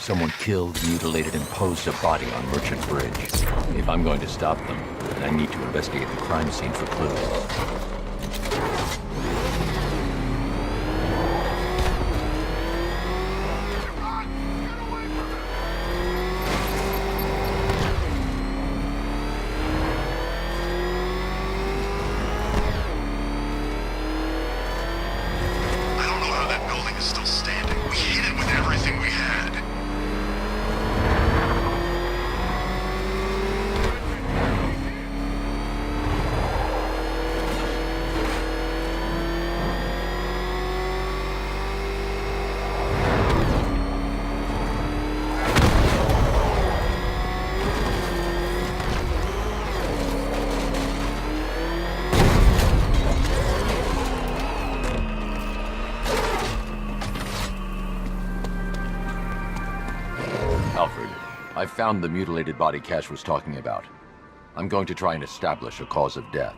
someone killed, mutilated, and posed a body on Merchant Bridge. If I'm going to stop them, then I need to investigate the crime scene for clues. I found the mutilated body Cash was talking about. I'm going to try and establish a cause of death.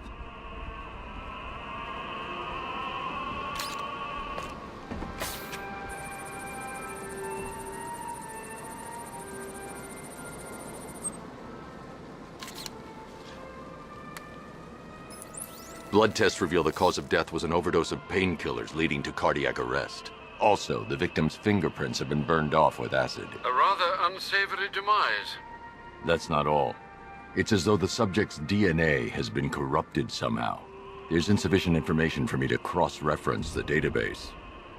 Blood tests reveal the cause of death was an overdose of painkillers leading to cardiac arrest. Also, the victim's fingerprints have been burned off with acid. A rather unsavory demise. That's not all. It's as though the subject's DNA has been corrupted somehow. There's insufficient information for me to cross-reference the database.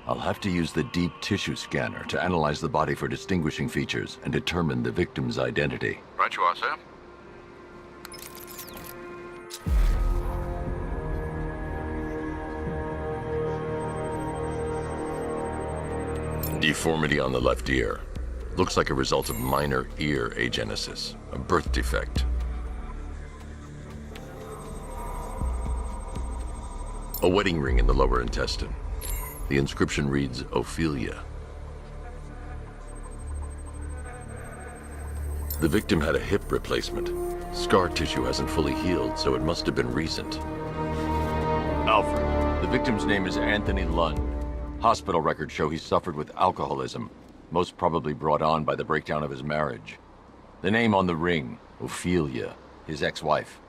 I'll have to use the deep tissue scanner to analyze the body for distinguishing features and determine the victim's identity. Right you are, sir. Deformity on the left ear. Looks like a result of minor ear agenesis, a birth defect. A wedding ring in the lower intestine. The inscription reads, Ophelia. The victim had a hip replacement. Scar tissue hasn't fully healed, so it must have been recent. Alfred, the victim's name is Anthony Lund. Hospital records show he suffered with alcoholism, most probably brought on by the breakdown of his marriage. The name on the ring, Ophelia, his ex-wife.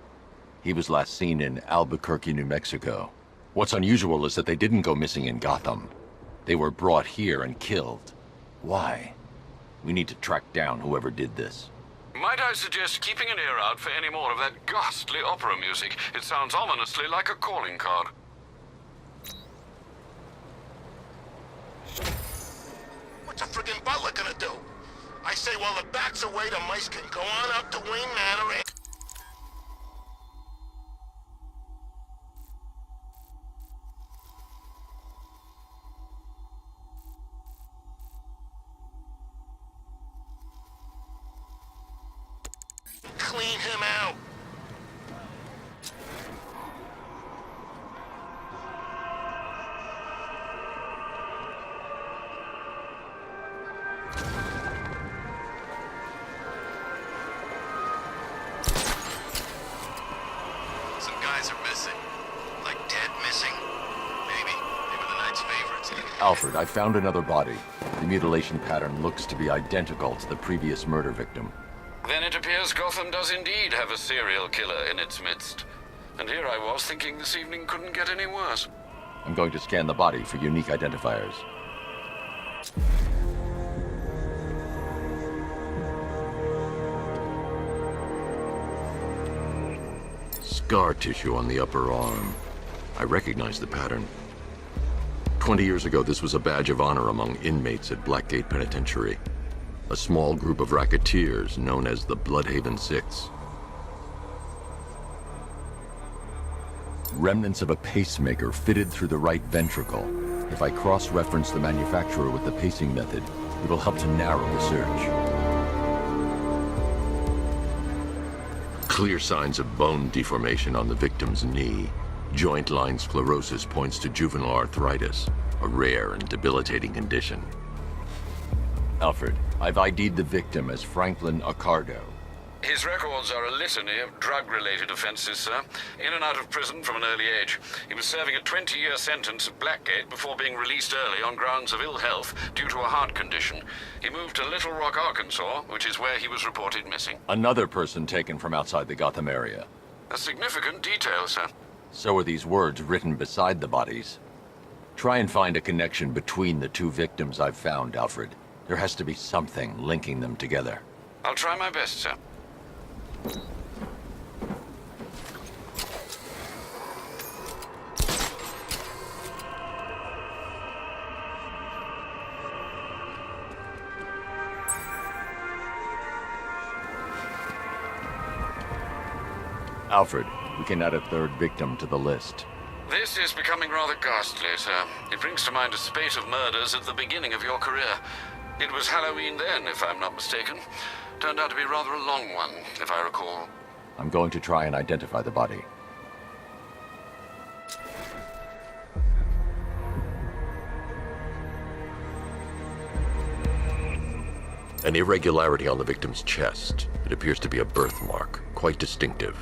He was last seen in Albuquerque, New Mexico. What's unusual is that they didn't go missing in Gotham. They were brought here and killed. Why? We need to track down whoever did this. Might I suggest keeping an ear out for any more of that ghastly opera music? It sounds ominously like a calling card. What's a friggin' butler gonna do? I say while the bat's away, the mice can go on up to Wayne Manor and... clean him out. Some guys are missing. Like dead missing. Maybe. They were the night's favorites. Alfred, I found another body. The mutilation pattern looks to be identical to the previous murder victim. Then it appears Gotham does indeed have a serial killer in its midst. And here I was thinking this evening couldn't get any worse. I'm going to scan the body for unique identifiers. Scar tissue on the upper arm. I recognize the pattern. 20 years ago, this was a badge of honor among inmates at Blackgate Penitentiary. A small group of racketeers known as the Bloodhaven Six. Remnants of a pacemaker fitted through the right ventricle. If I cross-reference the manufacturer with the pacing method, it will help to narrow the search. Clear signs of bone deformation on the victim's knee. Joint line sclerosis points to juvenile arthritis, a rare and debilitating condition. Alfred, I've ID'd the victim as Franklin Accardo. His records are a litany of drug-related offenses, sir. In and out of prison from an early age. He was serving a 20-year sentence at Blackgate before being released early on grounds of ill health due to a heart condition. He moved to Little Rock, Arkansas, which is where he was reported missing. Another person taken from outside the Gotham area. A significant detail, sir. So are these words written beside the bodies. Try and find a connection between the two victims I've found, Alfred. There has to be something linking them together. I'll try my best, sir. Alfred, we can add a third victim to the list. This is becoming rather ghastly, sir. It brings to mind a spate of murders at the beginning of your career. It was Halloween then, if I'm not mistaken. Turned out to be rather a long one, if I recall. I'm going to try and identify the body. An irregularity on the victim's chest. It appears to be a birthmark, quite distinctive.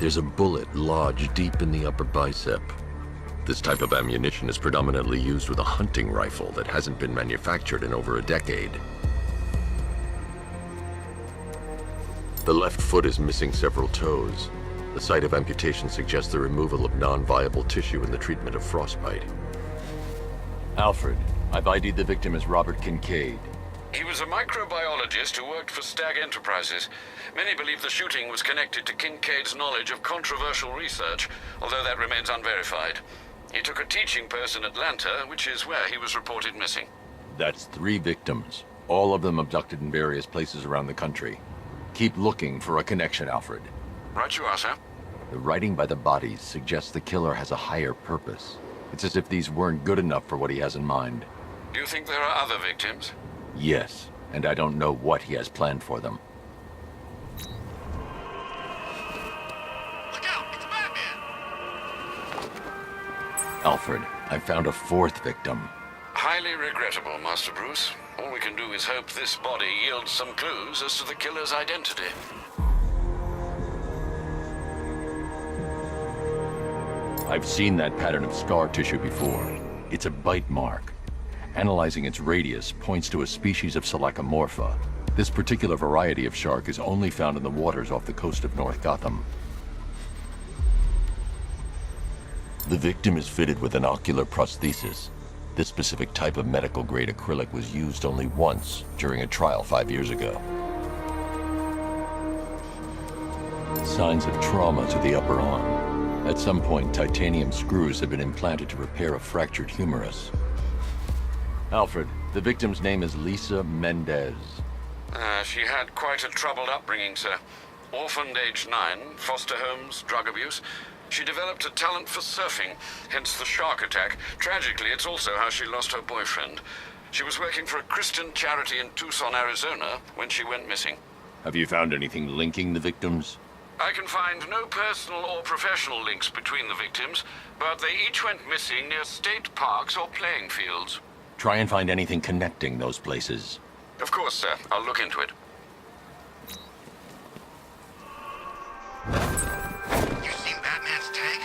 There's a bullet lodged deep in the upper bicep. This type of ammunition is predominantly used with a hunting rifle that hasn't been manufactured in over a decade. The left foot is missing several toes. The site of amputation suggests the removal of non-viable tissue in the treatment of frostbite. Alfred, I've ID'd the victim as Robert Kincaid. He was a microbiologist who worked for Stag Enterprises. Many believe the shooting was connected to Kincaid's knowledge of controversial research, although that remains unverified. He took a teaching post in Atlanta, which is where he was reported missing. That's 3 victims, all of them abducted in various places around the country. Keep looking for a connection, Alfred. Right you are, sir. The writing by the bodies suggests the killer has a higher purpose. It's as if these weren't good enough for what he has in mind. Do you think there are other victims? Yes, and I don't know what he has planned for them. Look out! It's Batman! Alfred, I found a 4th victim. Highly regrettable, Master Bruce. All we can do is hope this body yields some clues as to the killer's identity. I've seen that pattern of scar tissue before. It's a bite mark. Analyzing its radius points to a species of Selachomorpha. This particular variety of shark is only found in the waters off the coast of North Gotham. The victim is fitted with an ocular prosthesis. This specific type of medical-grade acrylic was used only once during a trial 5 years ago. Signs of trauma to the upper arm. At some point, titanium screws have been implanted to repair a fractured humerus. Alfred, the victim's name is Lisa Mendez. She had quite a troubled upbringing, sir. Orphaned age 9, foster homes, drug abuse. She developed a talent for surfing, hence the shark attack. Tragically, it's also how she lost her boyfriend. She was working for a Christian charity in Tucson, Arizona, when she went missing. Have you found anything linking the victims? I can find no personal or professional links between the victims, but they each went missing near state parks or playing fields. Try and find anything connecting those places. Of course, sir. I'll look into it. You seen Batman's tank?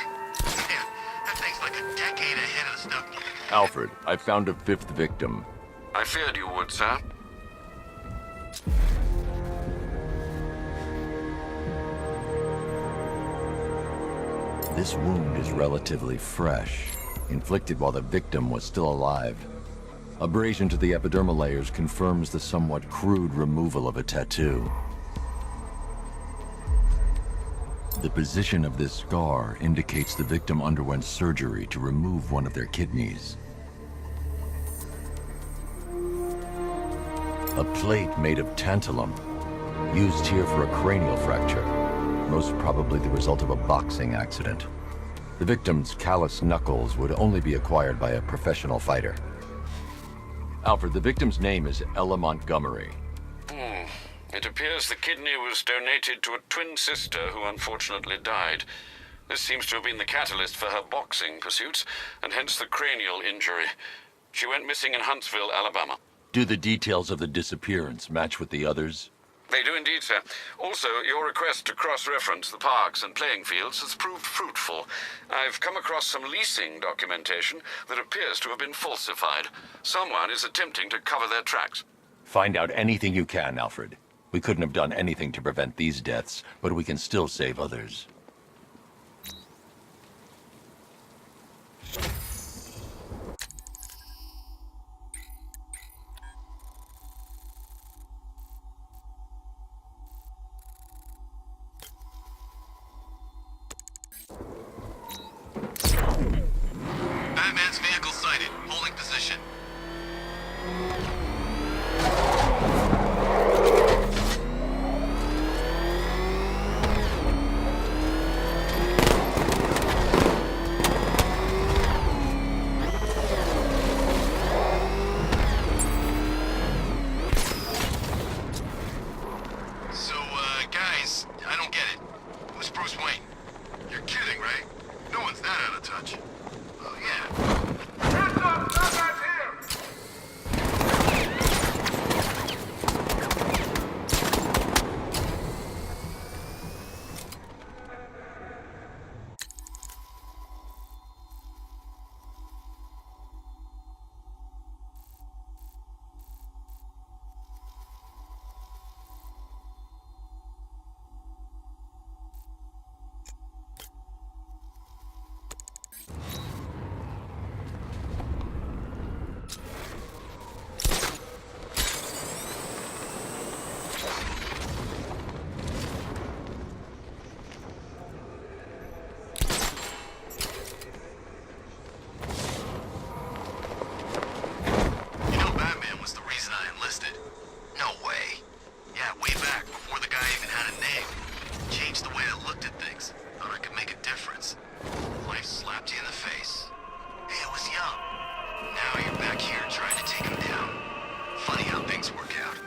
Man, that thing's like a decade ahead of the stuff. Alfred, I found a 5th victim. I feared you would, sir. This wound is relatively fresh, inflicted while the victim was still alive. Abrasion to the epidermal layers confirms the somewhat crude removal of a tattoo. The position of this scar indicates the victim underwent surgery to remove one of their kidneys. A plate made of tantalum. Used here for a cranial fracture, most probably the result of a boxing accident. The victim's callous knuckles would only be acquired by a professional fighter. Alfred, the victim's name is Ella Montgomery. It appears the kidney was donated to a twin sister who unfortunately died. This seems to have been the catalyst for her boxing pursuits, and hence the cranial injury. She went missing in Huntsville, Alabama. Do the details of the disappearance match with the others? They do indeed, sir. Also, your request to cross-reference the parks and playing fields has proved fruitful. I've come across some leasing documentation that appears to have been falsified. Someone is attempting to cover their tracks. Find out anything you can, Alfred. We couldn't have done anything to prevent these deaths, but we can still save others. Batman's vehicle sighted. Holding position. Guys, I don't get it. Who's Bruce Wayne? You're kidding, right? No one's that out of touch. Oh, yeah. Hands up! Batman's here! You know Batman was the reason I enlisted. No way. Yeah, way back, before the guy even had a name. Changed the way I looked at things. Thought I could make a difference. Life slapped you in the face. Hey, I was young. Now you're back here trying to take him down. Funny how things work out.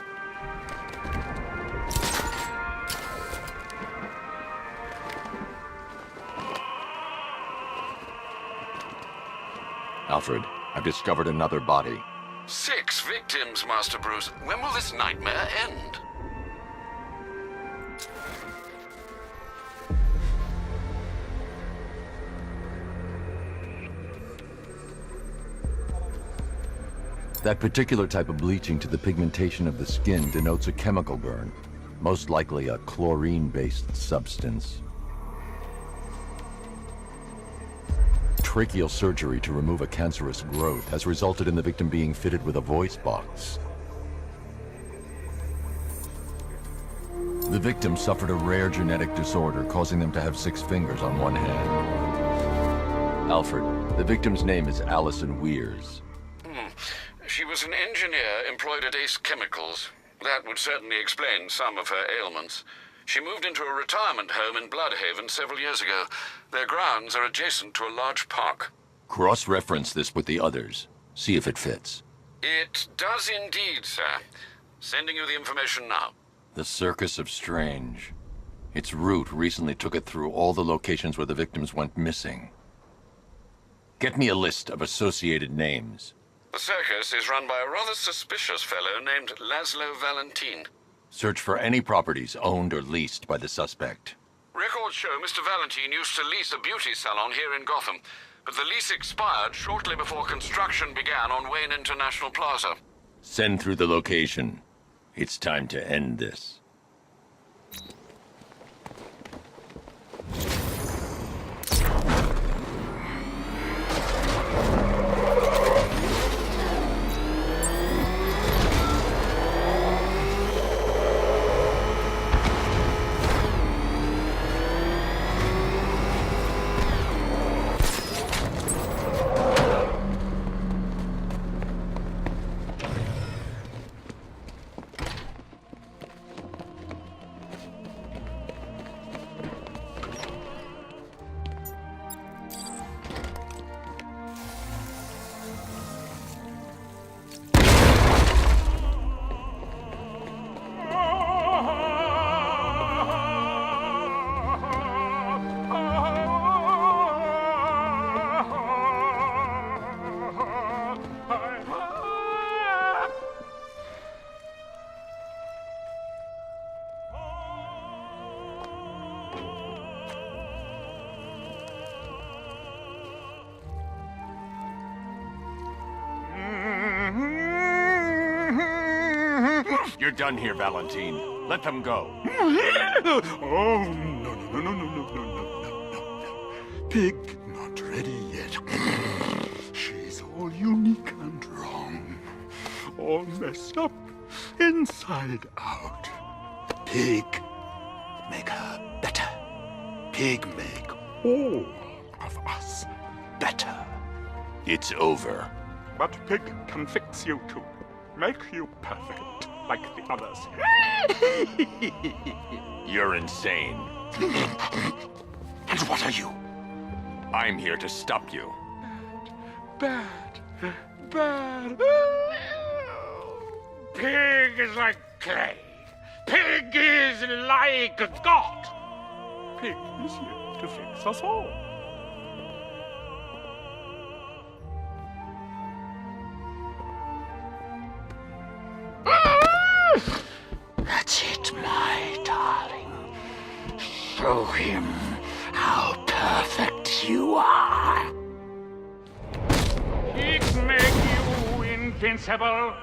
Alfred, I've discovered another body. 6 victims, Master Bruce. When will this nightmare end? That particular type of bleaching to the pigmentation of the skin denotes a chemical burn, most likely a chlorine-based substance. Tracheal surgery to remove a cancerous growth has resulted in the victim being fitted with a voice box. The victim suffered a rare genetic disorder, causing them to have 6 fingers on one hand. Alfred, the victim's name is Allison Weirs. She was an engineer employed at Ace Chemicals. That would certainly explain some of her ailments. She moved into a retirement home in Bloodhaven several years ago. Their grounds are adjacent to a large park. Cross-reference this with the others. See if it fits. It does indeed, sir. Sending you the information now. The Circus of Strange. Its route recently took it through all the locations where the victims went missing. Get me a list of associated names. The circus is run by a rather suspicious fellow named Laszlo Valentin. Search for any properties owned or leased by the suspect. Records show Mr. Valentin used to lease a beauty salon here in Gotham, but the lease expired shortly before construction began on Wayne International Plaza. Send through the location. It's time to end this. You're done here, Valentine. Let them go. Oh, no, no, no, no, no, no, no, no, no, no. Pig not ready yet. She's all unique and wrong. All messed up, inside out. Pig, make her better. Pig make all of us better. It's over. But Pig can fix you too. Make you perfect, like the others. You're insane. And what are you? I'm here to stop you. Bad. Bad. Pig is like clay. Pig is like God. Pig is here to fix us all. That's it, my darling. Show him how perfect you are. Pigs make you invincible.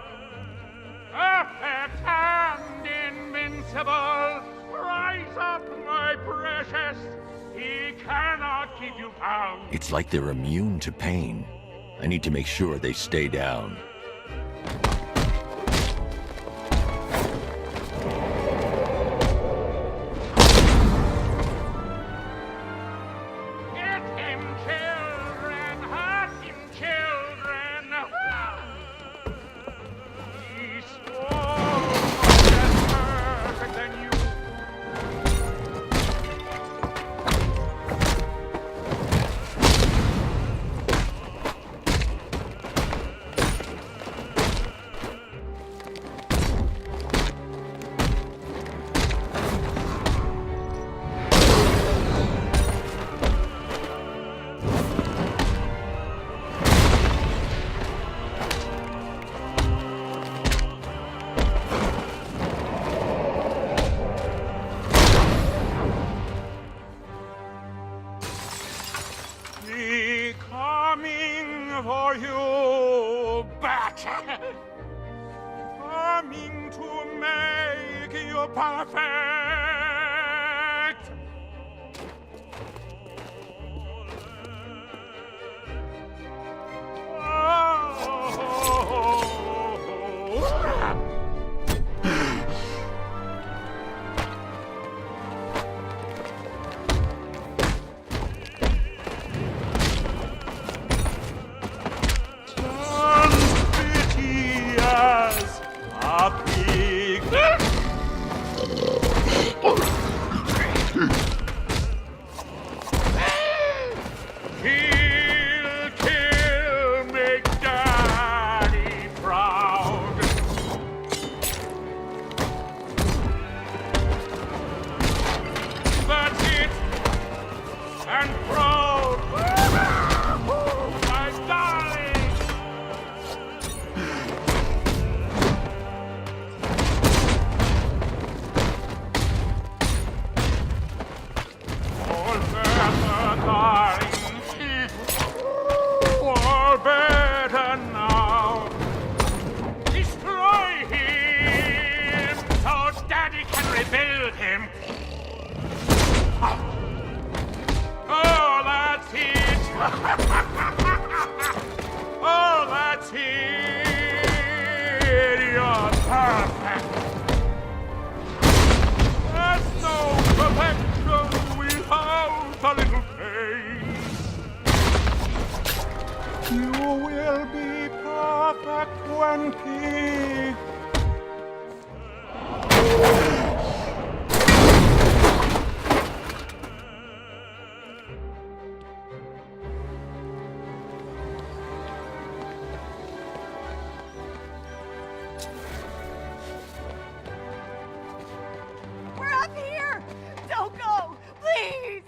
Perfect and invincible. Rise up, my precious. He cannot keep you bound. It's like they're immune to pain. I need to make sure they stay down. Hit him, children! Hurt him, children! He's more perfect than you. Be coming for you, Bat. Coming to make you perfect. Pretty as a pig. Kill, make Daddy proud. That's it, and proud, my darling. All better, darling. All better now. Destroy him so Daddy can rebuild him. Oh, that's it. Oh, that's it. You're perfect. There's no perfection without a little pain. You will be perfect when Pig. We're up here! Don't go! Please!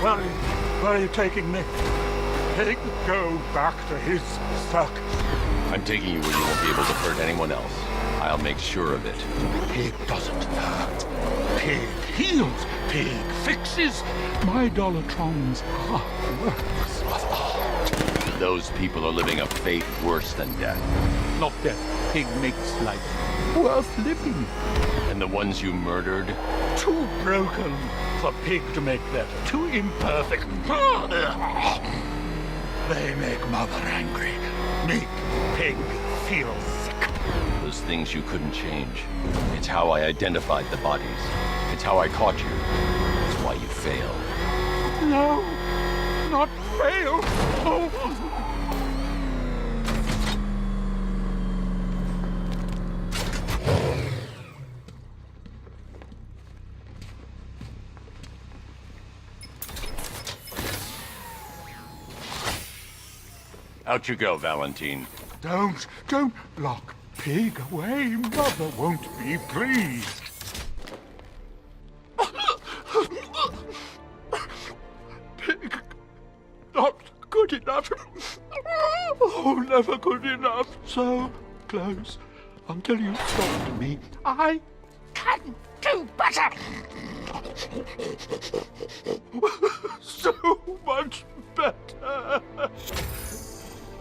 Where are you taking me? Pig, go back to his circus. I'm taking you where you won't be able to hurt anyone else. I'll make sure of it. Pig doesn't hurt. Pig heals. Pig fixes. My Dollatron's heart works of art. Those people are living a fate worse than death. Not death. Pig makes life worth living. And the ones you murdered? Too broken for Pig to make better. Too imperfect. They make Mother angry. Make Pig feel sick. Those things you couldn't change. It's how I identified the bodies. It's how I caught you. It's why you failed. No, not fail. Oh. Out you go, Valentine. Don't lock Pig away. Mother won't be pleased. Pig, not good enough. Oh, never good enough. So close until you stopped me. I can do better. So much better.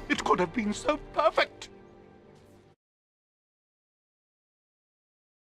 It could have been so perfect.